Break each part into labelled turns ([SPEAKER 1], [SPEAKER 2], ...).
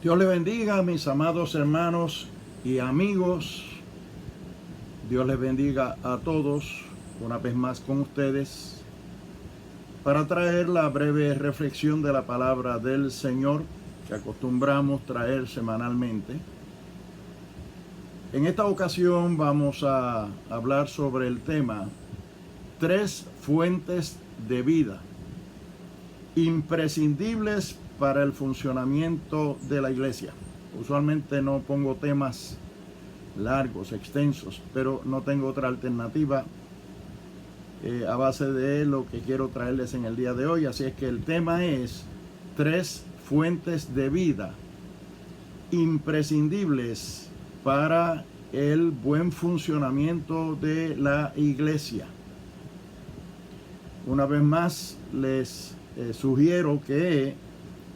[SPEAKER 1] Dios les bendiga, mis amados hermanos y amigos. Dios les bendiga a todos, una vez más con ustedes, para traer la breve reflexión de la palabra del Señor que acostumbramos traer semanalmente. En esta ocasión vamos a hablar sobre el tema 3 fuentes de vida imprescindibles para el funcionamiento de la iglesia. Usualmente no pongo temas largos, extensos, pero no tengo otra alternativa a base de lo que quiero traerles en el día de hoy. Así es que el tema es 3 fuentes de vida imprescindibles para el buen funcionamiento de la iglesia. Una vez más les sugiero que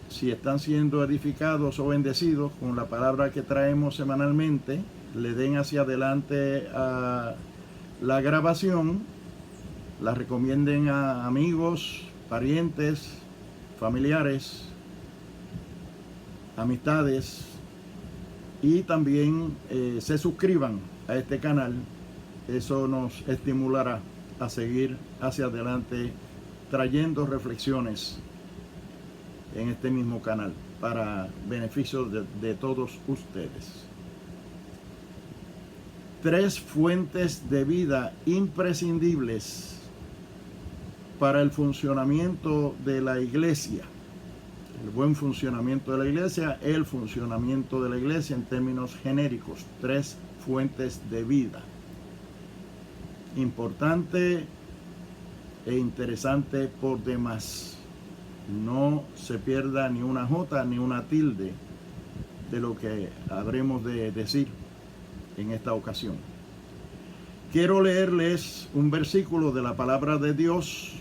[SPEAKER 1] si están siendo edificados o bendecidos con la palabra que traemos semanalmente, le den hacia adelante a la grabación, la recomienden a amigos, parientes, familiares, amistades, y también se suscriban a este canal. Eso nos estimulará a seguir hacia adelante trayendo reflexiones en este mismo canal para beneficio de todos ustedes. 3 fuentes de vida imprescindibles para el funcionamiento de la iglesia. El buen funcionamiento de la iglesia, el funcionamiento de la iglesia en términos genéricos. 3 fuentes de vida. Importante e interesante por demás. No se pierda ni una jota ni una tilde de lo que habremos de decir en esta ocasión. Quiero leerles un versículo de la palabra de Dios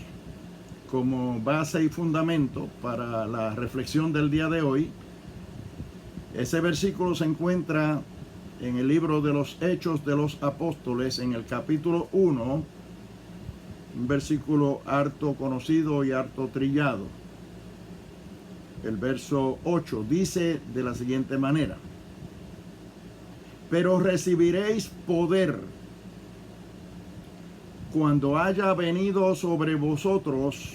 [SPEAKER 1] como base y fundamento para la reflexión del día de hoy. Ese versículo se encuentra en el libro de los Hechos de los Apóstoles, en el capítulo 1, un versículo harto conocido y harto trillado. El verso 8 dice de la siguiente manera: pero recibiréis poder cuando haya venido sobre vosotros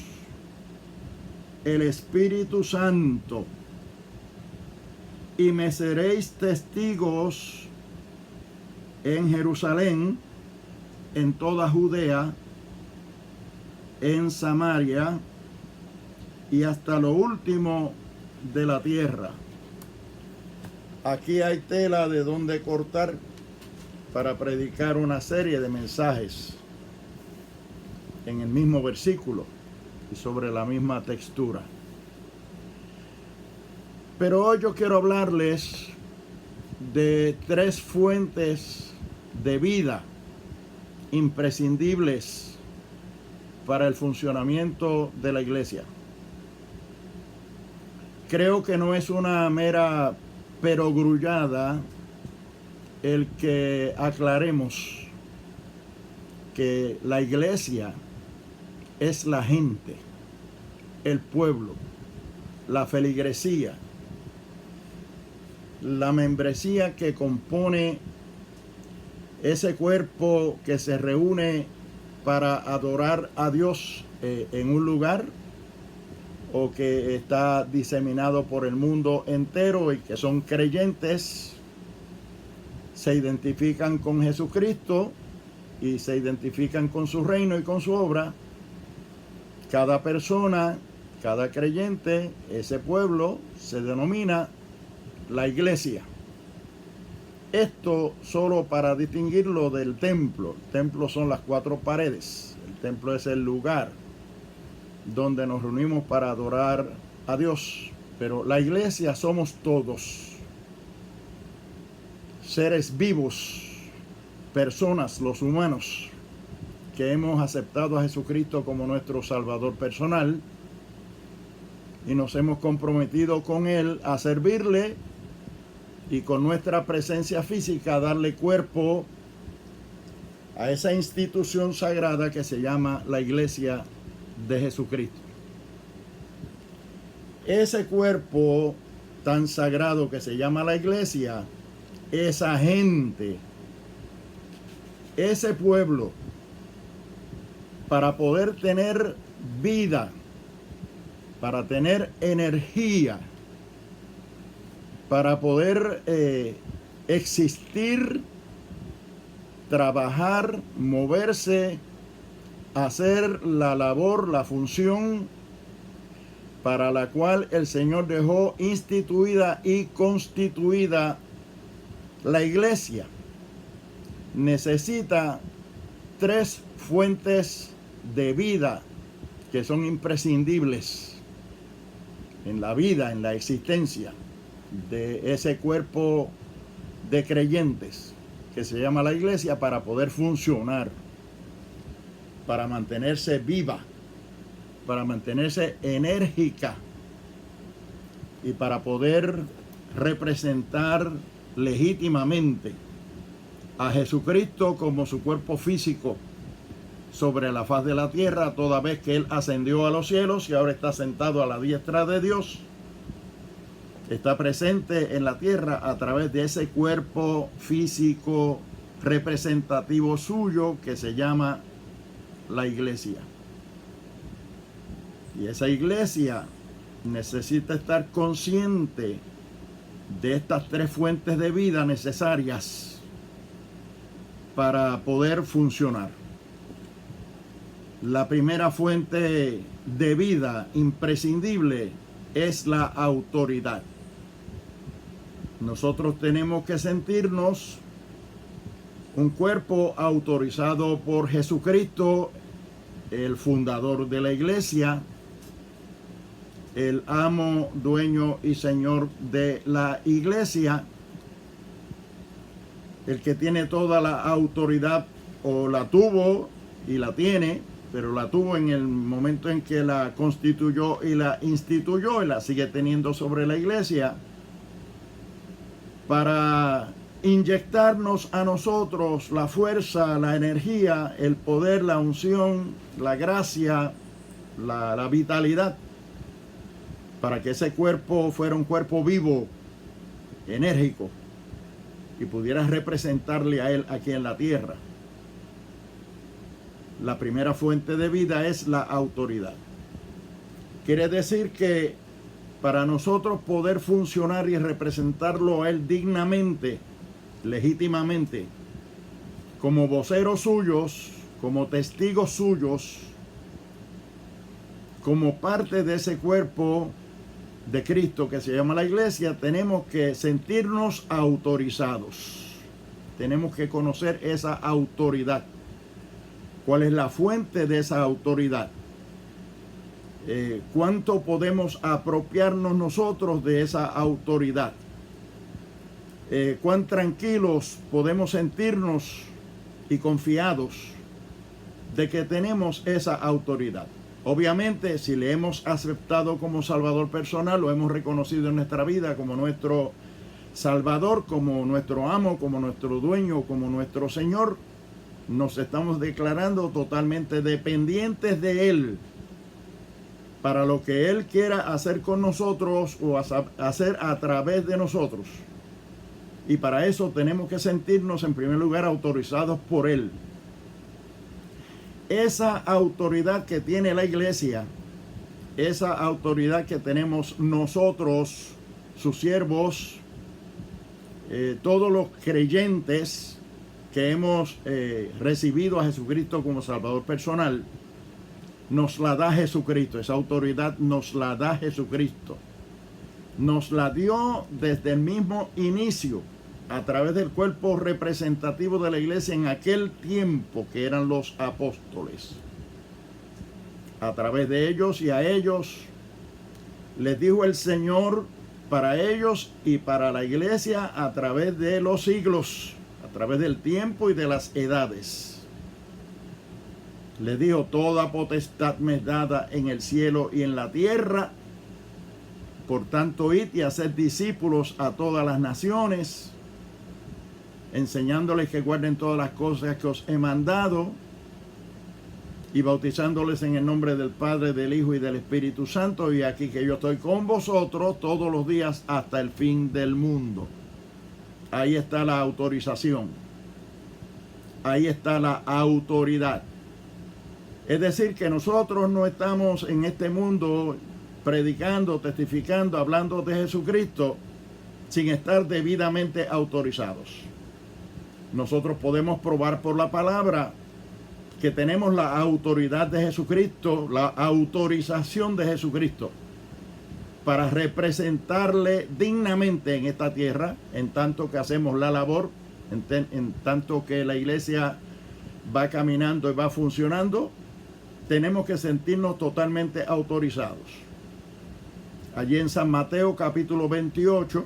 [SPEAKER 1] el Espíritu Santo, y me seréis testigos en Jerusalén, en toda Judea, en Samaria y hasta lo último de la tierra. Aquí hay tela de donde cortar para predicar una serie de mensajes en el mismo versículo y sobre la misma textura. Pero hoy yo quiero hablarles de 3 fuentes de vida imprescindibles para el funcionamiento de la iglesia. Creo que no es una mera perogrullada el que aclaremos que la iglesia es la gente, el pueblo, la feligresía, la membresía que compone ese cuerpo que se reúne para adorar a Dios en un lugar, o que está diseminado por el mundo entero y que son creyentes, se identifican con Jesucristo y se identifican con su reino y con su obra. Cada persona, cada creyente, ese pueblo se denomina la iglesia. Esto solo para distinguirlo del templo. El templo son las 4 paredes. El templo es el lugar donde nos reunimos para adorar a Dios. Pero la iglesia somos todos. Seres vivos, personas, los humanos, que hemos aceptado a Jesucristo como nuestro Salvador personal y nos hemos comprometido con Él a servirle y con nuestra presencia física darle cuerpo a esa institución sagrada que se llama la Iglesia de Jesucristo. Ese cuerpo tan sagrado que se llama la iglesia, esa gente, ese pueblo, para poder tener vida, para tener energía, para poder existir, trabajar, moverse, hacer la labor, la función para la cual el Señor dejó instituida y constituida la iglesia, necesita 3 fuentes de vida que son imprescindibles en la vida, en la existencia de ese cuerpo de creyentes que se llama la iglesia, para poder funcionar, para mantenerse viva, para mantenerse enérgica y para poder representar legítimamente a Jesucristo como su cuerpo físico sobre la faz de la tierra, toda vez que Él ascendió a los cielos y ahora está sentado a la diestra de Dios. Está presente en la tierra a través de ese cuerpo físico representativo suyo que se llama la iglesia. Y esa iglesia necesita estar consciente de estas 3 fuentes de vida necesarias para poder funcionar. La primera fuente de vida imprescindible es la autoridad. Nosotros tenemos que sentirnos un cuerpo autorizado por Jesucristo, el fundador de la iglesia, el amo, dueño y señor de la iglesia, el que tiene toda la autoridad, o la tuvo y la tiene, pero la tuvo en el momento en que la constituyó y la instituyó, y la sigue teniendo sobre la iglesia, para inyectarnos a nosotros la fuerza, la energía, el poder, la unción, la gracia, la vitalidad, para que ese cuerpo fuera un cuerpo vivo, enérgico, y pudiera representarle a Él aquí en la tierra. La primera fuente de vida es la autoridad. Quiere decir que para nosotros poder funcionar y representarlo a Él dignamente, legítimamente, como voceros suyos, como testigos suyos, como parte de ese cuerpo de Cristo que se llama la iglesia, tenemos que sentirnos autorizados. Tenemos que conocer esa autoridad. ¿Cuál es la fuente de esa autoridad? ¿Cuánto podemos apropiarnos nosotros de esa autoridad? ¿Cuán tranquilos podemos sentirnos y confiados de que tenemos esa autoridad? Obviamente, si le hemos aceptado como Salvador personal, lo hemos reconocido en nuestra vida como nuestro Salvador, como nuestro amo, como nuestro dueño, como nuestro Señor, nos estamos declarando totalmente dependientes de Él para lo que Él quiera hacer con nosotros o hacer a través de nosotros. Y para eso tenemos que sentirnos en primer lugar autorizados por Él. Esa autoridad que tiene la iglesia, esa autoridad que tenemos nosotros, sus siervos, todos los creyentes que hemos recibido a Jesucristo como Salvador personal, nos la da Jesucristo. Esa autoridad nos la da Jesucristo. Nos la dio desde el mismo inicio, a través del cuerpo representativo de la iglesia en aquel tiempo, que eran los apóstoles. A través de ellos y a ellos les dijo el Señor, para ellos y para la iglesia, a través de los siglos, a través del tiempo y de las edades. Les dijo: toda potestad me es dada en el cielo y en la tierra. Por tanto, id y haced discípulos a todas las naciones, enseñándoles que guarden todas las cosas que os he mandado. y bautizándoles en el nombre del Padre, del Hijo y del Espíritu Santo, y aquí que yo estoy con vosotros todos los días hasta el fin del mundo. Ahí está la autorización. Ahí está la autoridad. Es decir, que nosotros no estamos en este mundo predicando, testificando, hablando de Jesucristo sin estar debidamente autorizados. Nosotros podemos probar por la palabra que tenemos la autoridad de Jesucristo, la autorización de Jesucristo para representarle dignamente en esta tierra, en tanto que hacemos la labor, en tanto que la iglesia va caminando y va funcionando, tenemos que sentirnos totalmente autorizados. Allí en San Mateo capítulo 28,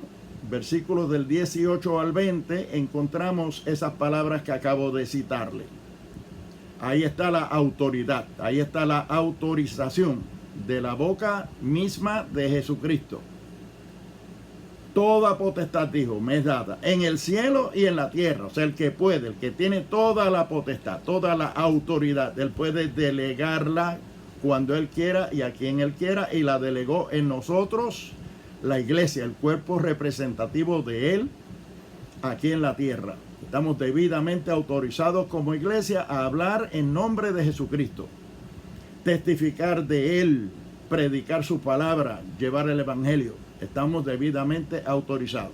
[SPEAKER 1] versículos del 18 al 20, encontramos esas palabras que acabo de citarle. Ahí está la autoridad, ahí está la autorización de la boca misma de Jesucristo. Toda potestad, dijo, me es dada en el cielo y en la tierra. O sea, el que puede, el que tiene toda la potestad, toda la autoridad, él puede delegarla cuando él quiera y a quien él quiera, y la delegó en nosotros, la iglesia, el cuerpo representativo de él aquí en la tierra. Estamos debidamente autorizados como iglesia a hablar en nombre de Jesucristo, testificar de él, predicar su palabra, llevar el evangelio. Estamos debidamente autorizados.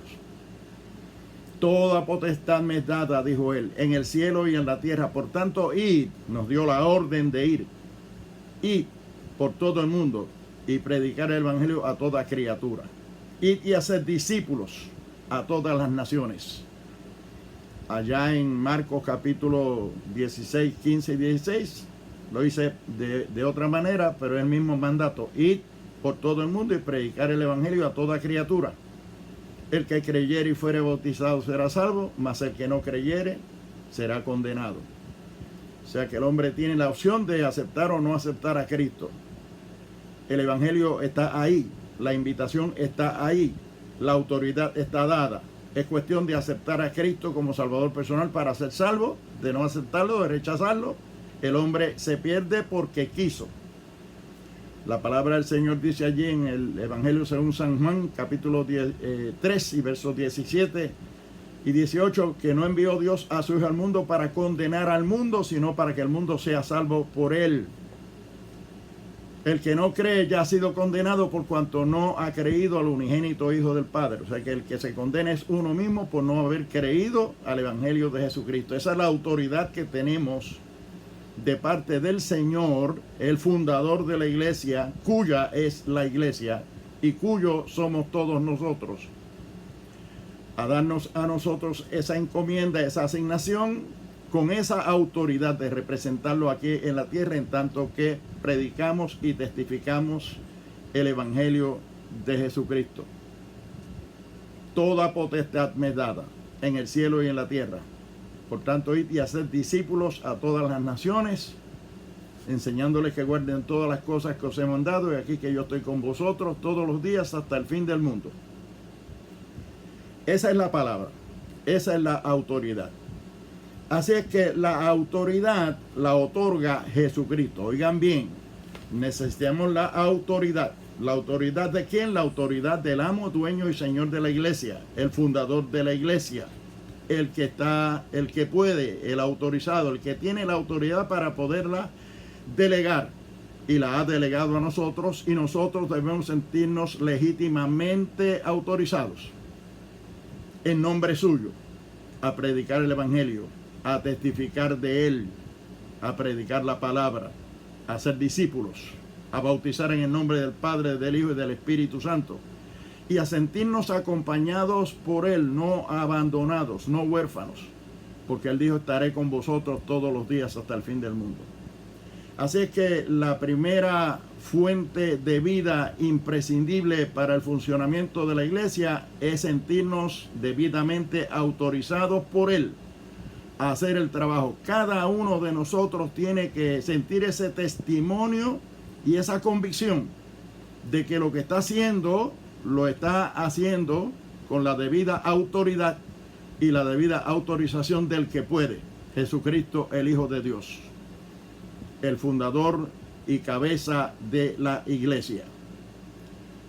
[SPEAKER 1] Toda potestad me es dada, dijo él, en el cielo y en la tierra. Por tanto, id, nos dio la orden de ir. Id por todo el mundo y predicar el evangelio a toda criatura. Id y hacer discípulos a todas las naciones. Allá en Marcos capítulo 16, 15 y 16, lo hice de otra manera, pero es el mismo mandato. Id por todo el mundo y predicar el evangelio a toda criatura. El que creyere y fuere bautizado será salvo, mas el que no creyere será condenado. O sea que el hombre tiene la opción de aceptar o no aceptar a Cristo. El evangelio está ahí, la invitación está ahí, la autoridad está dada. Es cuestión de aceptar a Cristo como Salvador personal para ser salvo, de no aceptarlo, de rechazarlo. El hombre se pierde porque quiso. La palabra del Señor dice allí en el Evangelio según San Juan, capítulo 3 y versos 17 y 18, que no envió Dios a su Hijo al mundo para condenar al mundo, sino para que el mundo sea salvo por él. El que no cree ya ha sido condenado por cuanto no ha creído al unigénito Hijo del Padre. O sea que el que se condena es uno mismo por no haber creído al Evangelio de Jesucristo. Esa es la autoridad que tenemos de parte del Señor, el fundador de la iglesia, cuya es la iglesia y cuyo somos todos nosotros, a darnos a nosotros esa encomienda, esa asignación, con esa autoridad de representarlo aquí en la tierra, en tanto que predicamos y testificamos el evangelio de Jesucristo. Toda potestad me es dada en el cielo y en la tierra. Por tanto, id y hacer discípulos a todas las naciones, enseñándoles que guarden todas las cosas que os he mandado, y aquí que yo estoy con vosotros todos los días hasta el fin del mundo. Esa es la palabra, esa es la autoridad. Así es que la autoridad la otorga Jesucristo. Oigan bien, necesitamos la autoridad. ¿La autoridad de quién? La autoridad del amo, dueño y señor de la iglesia, el fundador de la iglesia, el que puede, el autorizado, el que tiene la autoridad para poderla delegar, y la ha delegado a nosotros, y nosotros debemos sentirnos legítimamente autorizados en nombre suyo a predicar el evangelio, a testificar de él, a predicar la palabra, a ser discípulos, a bautizar en el nombre del Padre, del Hijo y del Espíritu Santo, y a sentirnos acompañados por él, no abandonados, no huérfanos, porque él dijo: estaré con vosotros todos los días hasta el fin del mundo. Así es que la primera fuente de vida imprescindible para el funcionamiento de la iglesia es sentirnos debidamente autorizados por él a hacer el trabajo. Cada uno de nosotros tiene que sentir ese testimonio y esa convicción de que lo que está haciendo, lo está haciendo con la debida autoridad y la debida autorización del que puede, Jesucristo, el Hijo de Dios. el fundador y cabeza de la iglesia.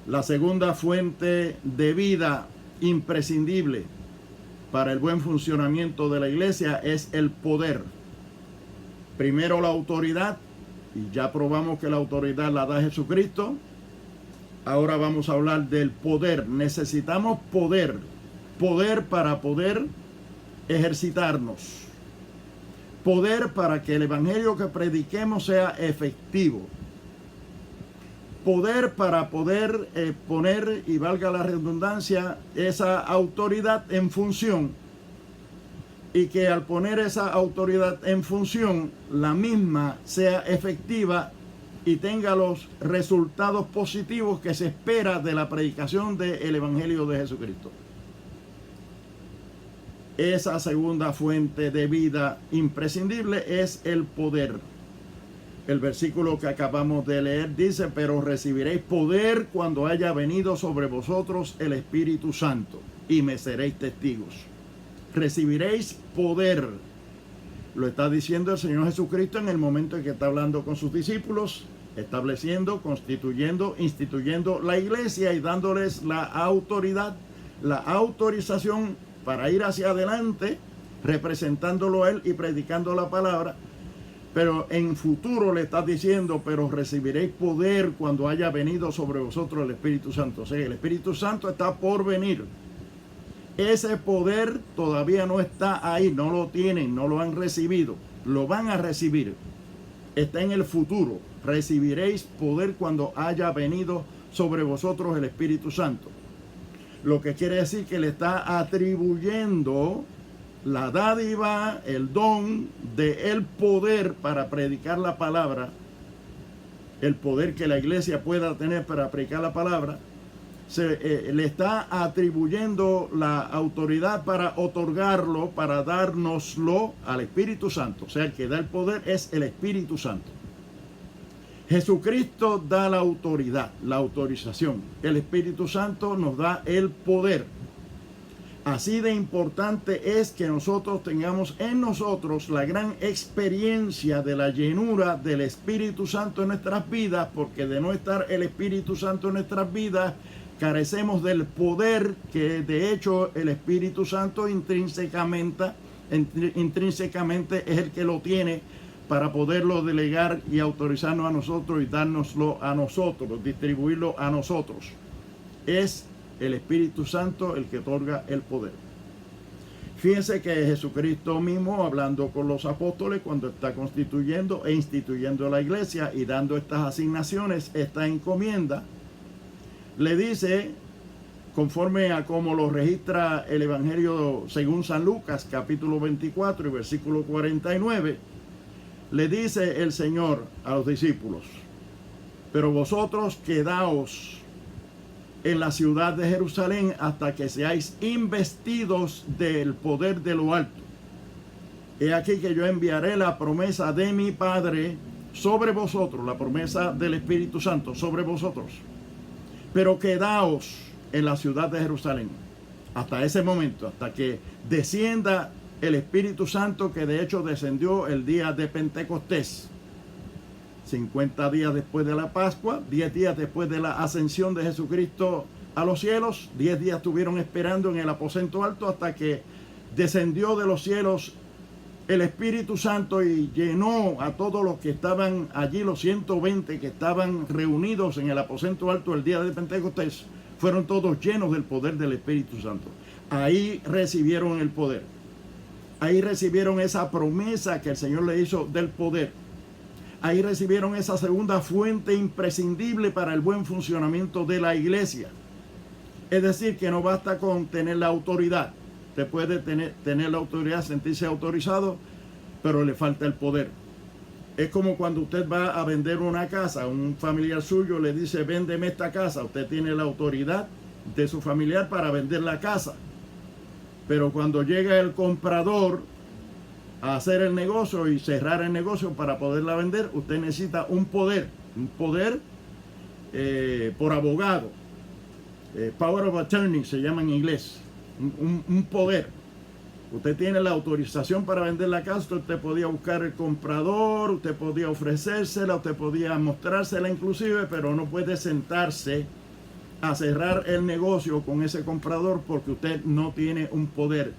[SPEAKER 1] La segunda fuente de vida imprescindible para el buen funcionamiento de la iglesia es el poder. Primero la autoridad, y ya probamos que la autoridad la da Jesucristo. Ahora vamos a hablar del poder. Necesitamos poder, poder para poder ejercitarnos, poder para que el evangelio que prediquemos sea efectivo, poder para poder poner, y valga la redundancia, esa autoridad en función, y que al poner esa autoridad en función, la misma sea efectiva y tenga los resultados positivos que se espera de la predicación del evangelio de Jesucristo. Esa segunda fuente de vida imprescindible es el poder. El versículo que acabamos de leer dice: pero recibiréis poder cuando haya venido sobre vosotros el Espíritu Santo, y me seréis testigos. Recibiréis poder. Lo está diciendo el Señor Jesucristo en el momento en que está hablando con sus discípulos, estableciendo, constituyendo, instituyendo la iglesia y dándoles la autoridad, la autorización para ir hacia adelante, representándolo a Él y predicando la palabra. Pero en futuro le está diciendo: pero recibiréis poder cuando haya venido sobre vosotros el Espíritu Santo. O sea, el Espíritu Santo está por venir. Ese poder todavía no está ahí, no lo tienen, no lo han recibido. Lo van a recibir. Está en el futuro. Recibiréis poder cuando haya venido sobre vosotros el Espíritu Santo. Lo que quiere decir que le está atribuyendo la dádiva, el don del poder para predicar la palabra, el poder que la iglesia pueda tener para predicar la palabra. Le está atribuyendo la autoridad para otorgarlo, para dárnoslo al Espíritu Santo. O sea, el que da el poder es el Espíritu Santo. Jesucristo da la autoridad, la autorización. El Espíritu Santo nos da el poder. Así de importante es que nosotros tengamos en nosotros la gran experiencia de la llenura del Espíritu Santo en nuestras vidas, porque de no estar el Espíritu Santo en nuestras vidas, carecemos del poder que de hecho el Espíritu Santo intrínsecamente es el que lo tiene para poderlo delegar y autorizarnos a nosotros y dárnoslo a nosotros, distribuirlo a nosotros. Es el Espíritu Santo el que otorga el poder. Fíjense que Jesucristo mismo, hablando con los apóstoles cuando está constituyendo e instituyendo la iglesia y dando estas asignaciones, esta encomienda, le dice, conforme a como lo registra el Evangelio según San Lucas, capítulo 24 y versículo 49, le dice el Señor a los discípulos: pero vosotros quedaos en la ciudad de Jerusalén hasta que seáis investidos del poder de lo alto. He aquí que yo enviaré la promesa de mi Padre sobre vosotros, la promesa del Espíritu Santo sobre vosotros. Pero quedaos en la ciudad de Jerusalén hasta ese momento, hasta que descienda el Espíritu Santo, que de hecho descendió el día de Pentecostés. 50 días después de la Pascua, 10 días después de la ascensión de Jesucristo a los cielos, 10 días estuvieron esperando en el aposento alto hasta que descendió de los cielos el Espíritu Santo y llenó a todos los que estaban allí, los 120 que estaban reunidos en el aposento alto el día de Pentecostés. Fueron todos llenos del poder del Espíritu Santo. Ahí recibieron el poder. Ahí recibieron esa promesa que el Señor le hizo del poder. Ahí recibieron esa segunda fuente imprescindible para el buen funcionamiento de la iglesia. Es decir, que no basta con tener la autoridad. Usted puede tener la autoridad, sentirse autorizado, pero le falta el poder. Es como cuando usted va a vender una casa, un familiar suyo le dice: véndeme esta casa. Usted tiene la autoridad de su familiar para vender la casa. Pero cuando llega el comprador a hacer el negocio y cerrar el negocio para poderla vender, usted necesita un poder por abogado. Power of attorney se llama en inglés. Un poder. Usted tiene la autorización para vender la casa, usted podía buscar el comprador, usted podía ofrecérsela, usted podía mostrársela inclusive, pero no puede sentarse a cerrar el negocio con ese comprador porque usted no tiene un poder.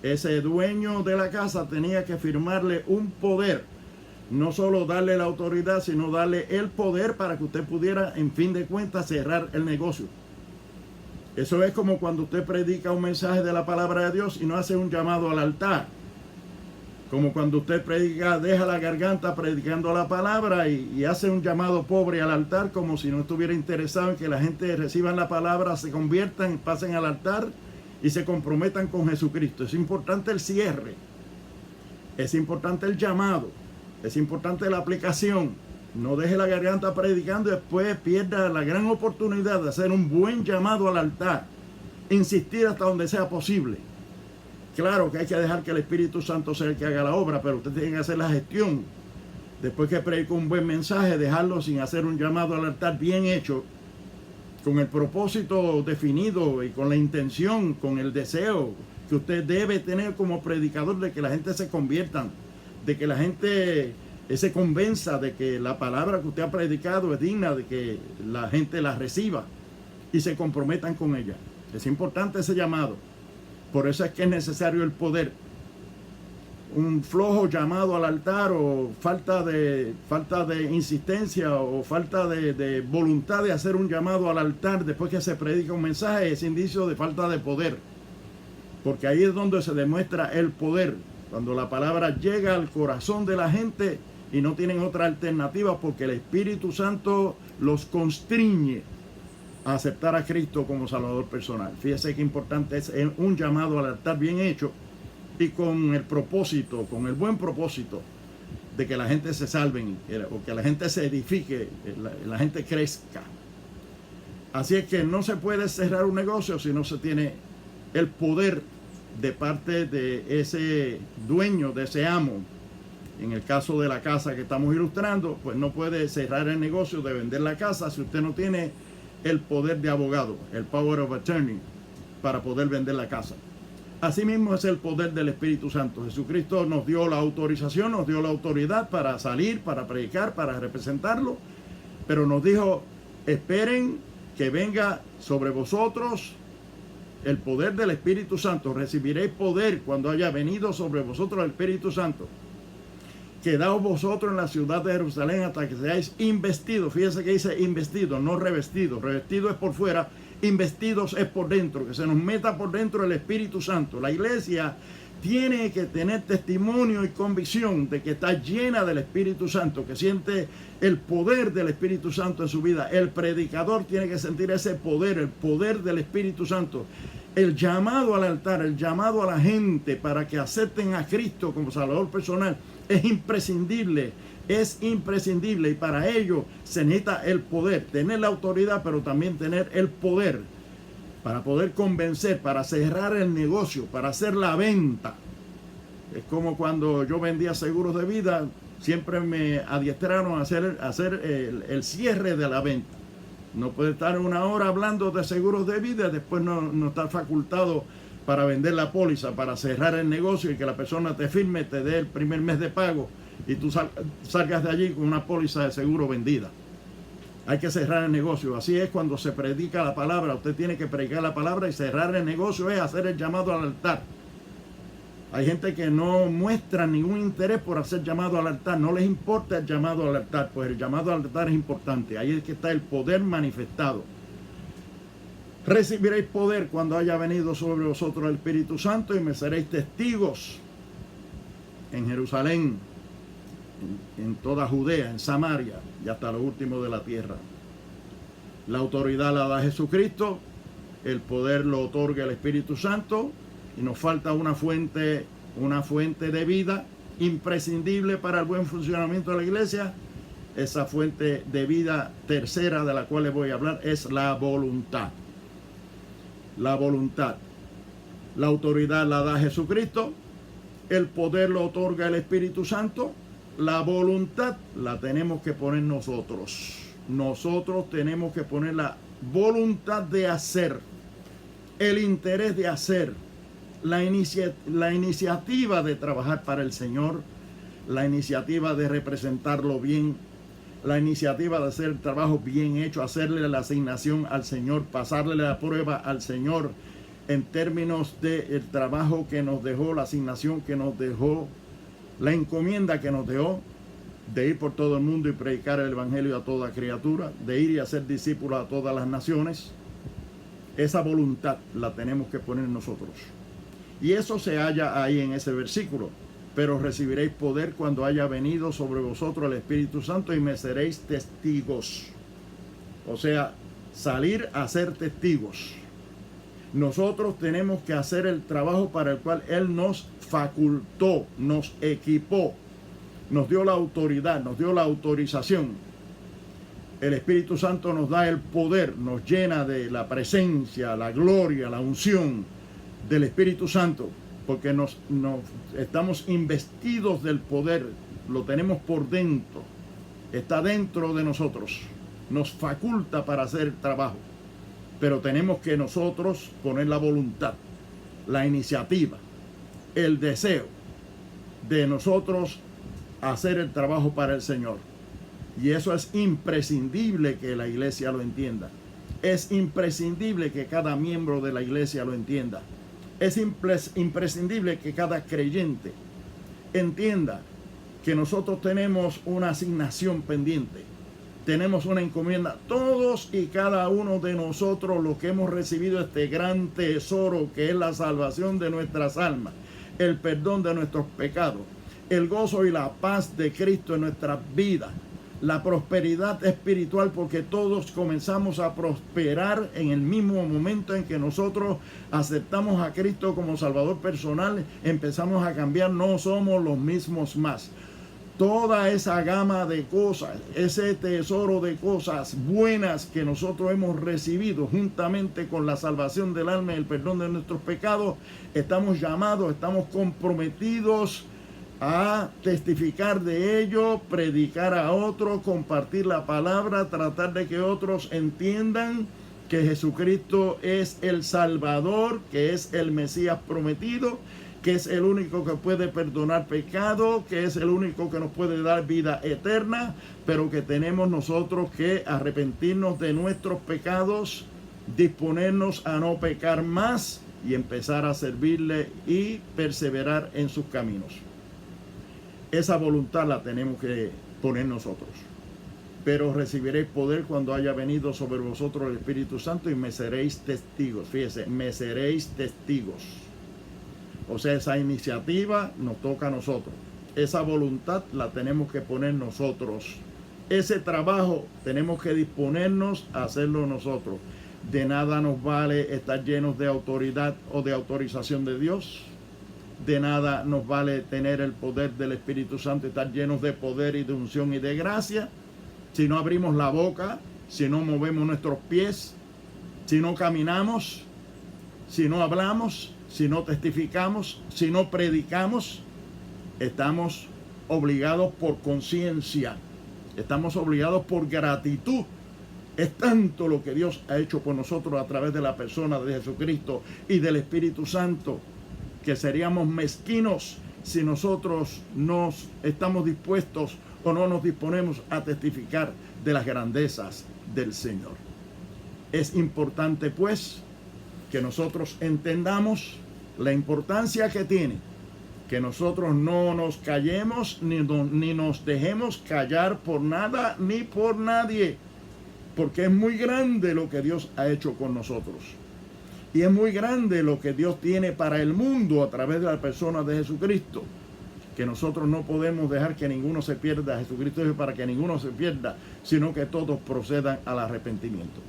[SPEAKER 1] Ese dueño de la casa tenía que firmarle un poder, no solo darle la autoridad, sino darle el poder para que usted pudiera, en fin de cuentas, cerrar el negocio. Eso es como cuando usted predica un mensaje de la palabra de Dios y no hace un llamado al altar. Como cuando usted predica, deja la garganta predicando la palabra y hace un llamado pobre al altar, como si no estuviera interesado en que la gente reciba la palabra, se conviertan, pasen al altar y se comprometan con Jesucristo. Es importante el cierre, es importante el llamado, es importante la aplicación. No deje la garganta predicando y después pierda la gran oportunidad de hacer un buen llamado al altar. Insistir hasta donde sea posible. Claro que hay que dejar que el Espíritu Santo sea el que haga la obra, pero usted tiene que hacer la gestión. Después que predica un buen mensaje, dejarlo sin hacer un llamado al altar bien hecho, con el propósito definido y con la intención, con el deseo que usted debe tener como predicador de que la gente se conviertan, de que la gente se convenza de que la palabra que usted ha predicado es digna de que la gente la reciba y se comprometan con ella. Es importante ese llamado. Por eso es que es necesario el poder. Un flojo llamado al altar o falta de insistencia o falta de voluntad de hacer un llamado al altar después que se predica un mensaje es indicio de falta de poder. Porque ahí es donde se demuestra el poder. Cuando la palabra llega al corazón de la gente y no tienen otra alternativa porque el Espíritu Santo los constriñe a aceptar a Cristo como Salvador personal. Fíjese qué importante es un llamado al altar bien hecho y con el propósito, con el buen propósito de que la gente se salve o que la gente se edifique, la gente crezca. Así es que no se puede cerrar un negocio si no se tiene el poder de parte de ese dueño, de ese amo. En el caso de la casa que estamos ilustrando, pues no puede cerrar el negocio de vender la casa si usted no tiene el poder de abogado, el power of attorney, para poder vender la casa. Asimismo es el poder del Espíritu Santo. Jesucristo nos dio la autorización, nos dio la autoridad para salir, para predicar, para representarlo, pero nos dijo, esperen que venga sobre vosotros el poder del Espíritu Santo. Recibiréis poder cuando haya venido sobre vosotros el Espíritu Santo. Quedaos vosotros en la ciudad de Jerusalén hasta que seáis investidos. Fíjense que dice investidos, no revestidos. Revestido es por fuera, investidos es por dentro. Que se nos meta por dentro el Espíritu Santo. La iglesia tiene que tener testimonio y convicción de que está llena del Espíritu Santo, que siente el poder del Espíritu Santo en su vida. El predicador tiene que sentir ese poder, el poder del Espíritu Santo. El llamado al altar, el llamado a la gente para que acepten a Cristo como Salvador personal es imprescindible y para ello se necesita el poder, tener la autoridad, pero también tener el poder para poder convencer, para cerrar el negocio, para hacer la venta. Es como cuando yo vendía seguros de vida, siempre me adiestraron a hacer el cierre de la venta. No puede estar una hora hablando de seguros de vida, después no estar facultado para vender la póliza, para cerrar el negocio y que la persona te firme, te dé el primer mes de pago y tú salgas de allí con una póliza de seguro vendida. Hay que cerrar el negocio. Así es cuando se predica la palabra. Usted tiene que predicar la palabra y cerrar el negocio es hacer el llamado al altar. Hay gente que no muestra ningún interés por hacer llamado al altar. No les importa el llamado al altar, pues el llamado al altar es importante. Ahí es que está el poder manifestado. Recibiréis poder cuando haya venido sobre vosotros el Espíritu Santo y me seréis testigos en Jerusalén, en toda Judea, en Samaria y hasta lo último de la tierra. La autoridad la da Jesucristo, el poder lo otorga el Espíritu Santo y nos falta una fuente de vida imprescindible para el buen funcionamiento de la iglesia. Esa fuente de vida tercera de la cual les voy a hablar es la voluntad. La voluntad. La autoridad la da Jesucristo, el poder lo otorga el Espíritu Santo, la voluntad la tenemos que poner nosotros. Nosotros tenemos que poner la voluntad de hacer, el interés de hacer, la iniciativa de trabajar para el Señor, la iniciativa de representarlo bien, la iniciativa de hacer el trabajo bien hecho, hacerle la asignación al Señor, pasarle la prueba al Señor en términos del trabajo que nos dejó, la asignación que nos dejó, la encomienda que nos dejó de ir por todo el mundo y predicar el Evangelio a toda criatura, de ir y hacer discípulos a todas las naciones. Esa voluntad la tenemos que poner nosotros. Y eso se halla ahí en ese versículo. Pero recibiréis poder cuando haya venido sobre vosotros el Espíritu Santo y me seréis testigos. O sea, salir a ser testigos. Nosotros tenemos que hacer el trabajo para el cual Él nos facultó, nos equipó, nos dio la autoridad, nos dio la autorización. El Espíritu Santo nos da el poder, nos llena de la presencia, la gloria, la unción del Espíritu Santo, porque nos estamos investidos del poder, lo tenemos por dentro, está dentro de nosotros, nos faculta para hacer el trabajo, pero tenemos que nosotros poner la voluntad, la iniciativa, el deseo de nosotros hacer el trabajo para el Señor. Y eso es imprescindible que la iglesia lo entienda. Es imprescindible que cada miembro de la iglesia lo entienda. Es imprescindible que cada creyente entienda que nosotros tenemos una asignación pendiente. Tenemos una encomienda. Todos y cada uno de nosotros, los que hemos recibido este gran tesoro que es la salvación de nuestras almas, el perdón de nuestros pecados, el gozo y la paz de Cristo en nuestras vidas, la prosperidad espiritual, porque todos comenzamos a prosperar en el mismo momento en que nosotros aceptamos a Cristo como Salvador personal, empezamos a cambiar, no somos los mismos más. Toda esa gama de cosas, ese tesoro de cosas buenas que nosotros hemos recibido juntamente con la salvación del alma y el perdón de nuestros pecados, estamos llamados, estamos comprometidos a testificar de ello, predicar a otros, compartir la palabra, tratar de que otros entiendan que Jesucristo es el Salvador, que es el Mesías prometido, que es el único que puede perdonar pecado, que es el único que nos puede dar vida eterna, pero que tenemos nosotros que arrepentirnos de nuestros pecados, disponernos a no pecar más y empezar a servirle y perseverar en sus caminos. Esa voluntad la tenemos que poner nosotros. Pero recibiréis poder cuando haya venido sobre vosotros el Espíritu Santo y me seréis testigos. Fíjese, me seréis testigos. O sea, esa iniciativa nos toca a nosotros. Esa voluntad la tenemos que poner nosotros. Ese trabajo tenemos que disponernos a hacerlo nosotros. De nada nos vale estar llenos de autoridad o de autorización de Dios. De nada nos vale tener el poder del Espíritu Santo, estar llenos de poder y de unción y de gracia, si no abrimos la boca, si no movemos nuestros pies, si no caminamos, si no hablamos, si no testificamos, si no predicamos. Estamos obligados por conciencia, estamos obligados por gratitud. Es tanto lo que Dios ha hecho por nosotros a través de la persona de Jesucristo y del Espíritu Santo, que seríamos mezquinos si nosotros no estamos dispuestos o no nos disponemos a testificar de las grandezas del Señor. Es importante, pues, que nosotros entendamos la importancia que tiene que nosotros no nos callemos ni nos dejemos callar por nada ni por nadie, porque es muy grande lo que Dios ha hecho con nosotros. Y es muy grande lo que Dios tiene para el mundo a través de la persona de Jesucristo, que nosotros no podemos dejar que ninguno se pierda. Jesucristo dijo para que ninguno se pierda, sino que todos procedan al arrepentimiento.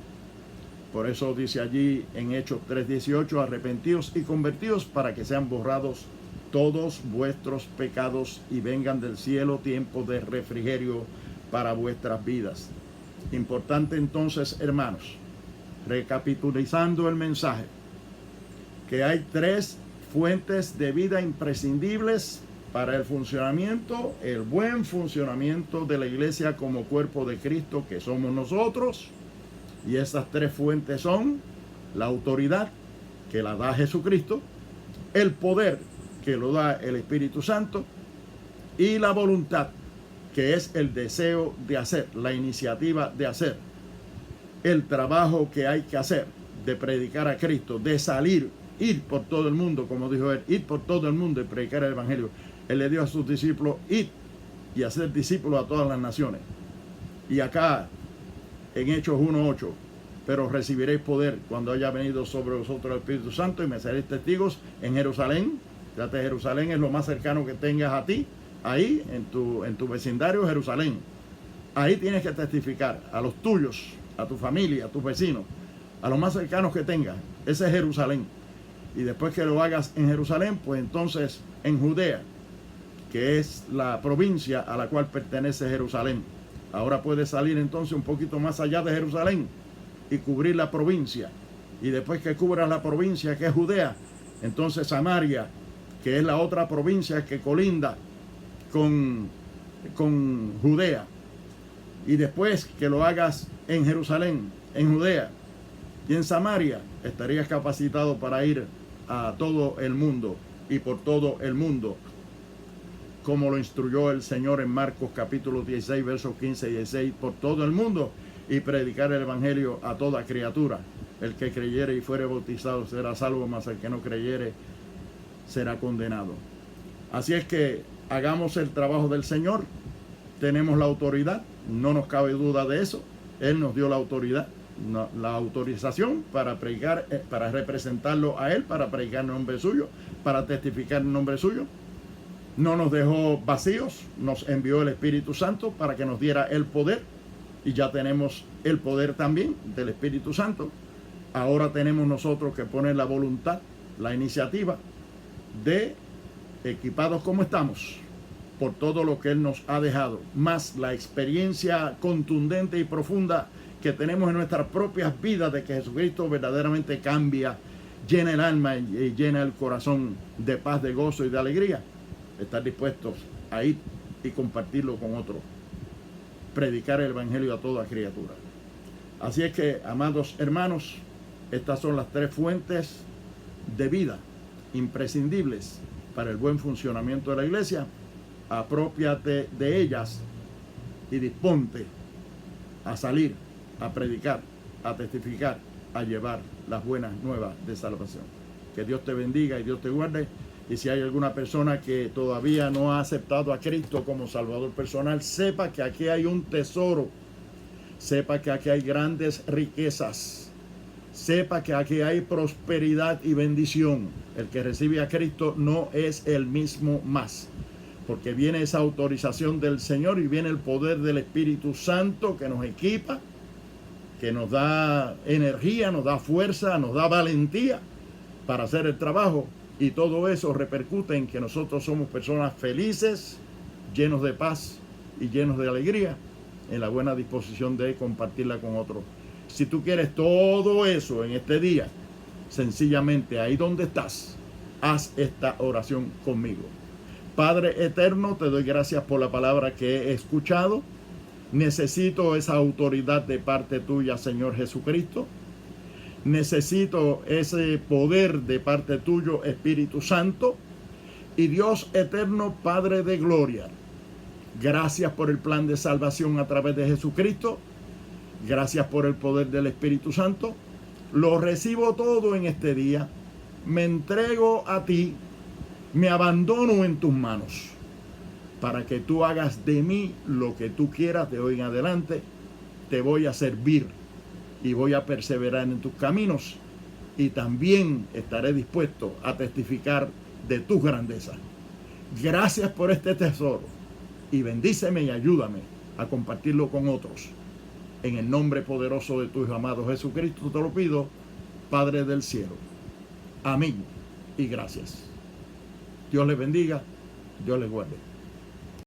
[SPEAKER 1] Por eso dice allí en Hechos 3:18, arrepentidos y convertidos para que sean borrados todos vuestros pecados y vengan del cielo tiempos de refrigerio para vuestras vidas. Importante entonces, hermanos, recapitulizando el mensaje, que hay tres fuentes de vida imprescindibles para el funcionamiento, el buen funcionamiento de la iglesia como cuerpo de Cristo que somos nosotros. Y esas tres fuentes son la autoridad que la da Jesucristo, el poder que lo da el Espíritu Santo y la voluntad, que es el deseo de hacer, la iniciativa de hacer, el trabajo que hay que hacer, de predicar a Cristo, de salir, ir por todo el mundo, como dijo él, ir por todo el mundo y predicar el Evangelio. Él le dio a sus discípulos, ir y hacer discípulos a todas las naciones. Y acá, en Hechos 1:8, pero recibiréis poder cuando haya venido sobre vosotros el Espíritu Santo y me seréis testigos en Jerusalén. Fíjate, Jerusalén es lo más cercano que tengas a ti, ahí, en tu vecindario, Jerusalén. Ahí tienes que testificar a los tuyos, a tu familia, a tus vecinos, a los más cercanos que tengas. Ese es Jerusalén. Y después que lo hagas en Jerusalén, pues entonces en Judea, que es la provincia a la cual pertenece Jerusalén. Ahora puedes salir entonces un poquito más allá de Jerusalén y cubrir la provincia. Y después que cubras la provincia, que es Judea, entonces Samaria, que es la otra provincia que colinda con Judea. Y después que lo hagas en Jerusalén, en Judea y en Samaria, estarías capacitado para ir a todo el mundo y por todo el mundo, como lo instruyó el Señor en Marcos capítulo 16, versos 15 y 16, por todo el mundo y predicar el Evangelio a toda criatura. El que creyere y fuere bautizado será salvo, mas el que no creyere será condenado. Así es que hagamos el trabajo del Señor. Tenemos la autoridad, no nos cabe duda de eso. Él nos dio la autoridad, la autorización para predicar, para representarlo a Él, para predicar en nombre suyo, para testificar en nombre suyo. No nos dejó vacíos, nos envió el Espíritu Santo para que nos diera el poder, y ya tenemos el poder también del Espíritu Santo. Ahora tenemos nosotros que poner la voluntad, la iniciativa de, equipados como estamos, por todo lo que Él nos ha dejado, más la experiencia contundente y profunda que tenemos en nuestras propias vidas de que Jesucristo verdaderamente cambia, llena el alma y llena el corazón de paz, de gozo y de alegría. Estar dispuestos a ir y compartirlo con otros, predicar el Evangelio a toda criatura. Así es que, amados hermanos, estas son las tres fuentes de vida imprescindibles para el buen funcionamiento de la iglesia. Aprópiate de ellas y disponte a salir, a predicar, a testificar, a llevar las buenas nuevas de salvación. Que Dios te bendiga y Dios te guarde. Y si hay alguna persona que todavía no ha aceptado a Cristo como Salvador personal, sepa que aquí hay un tesoro. Sepa que aquí hay grandes riquezas. Sepa que aquí hay prosperidad y bendición. El que recibe a Cristo no es el mismo más, porque viene esa autorización del Señor y viene el poder del Espíritu Santo que nos equipa, que nos da energía, nos da fuerza, nos da valentía para hacer el trabajo. Y todo eso repercute en que nosotros somos personas felices, llenos de paz y llenos de alegría, en la buena disposición de compartirla con otros. Si tú quieres todo eso en este día, sencillamente ahí donde estás, haz esta oración conmigo. Padre eterno, te doy gracias por la palabra que he escuchado. Necesito esa autoridad de parte tuya, Señor Jesucristo. Necesito ese poder de parte tuyo, Espíritu Santo. Y Dios eterno, Padre de gloria, gracias por el plan de salvación a través de Jesucristo. Gracias por el poder del Espíritu Santo. Lo recibo todo en este día. Me entrego a ti. Me abandono en tus manos para que tú hagas de mí lo que tú quieras de hoy en adelante. Te voy a servir y voy a perseverar en tus caminos, y también estaré dispuesto a testificar de tus grandezas. Gracias por este tesoro, y bendíceme y ayúdame a compartirlo con otros. En el nombre poderoso de tu Hijo amado Jesucristo te lo pido, Padre del cielo. Amén y gracias. Dios les bendiga, Dios les guarde.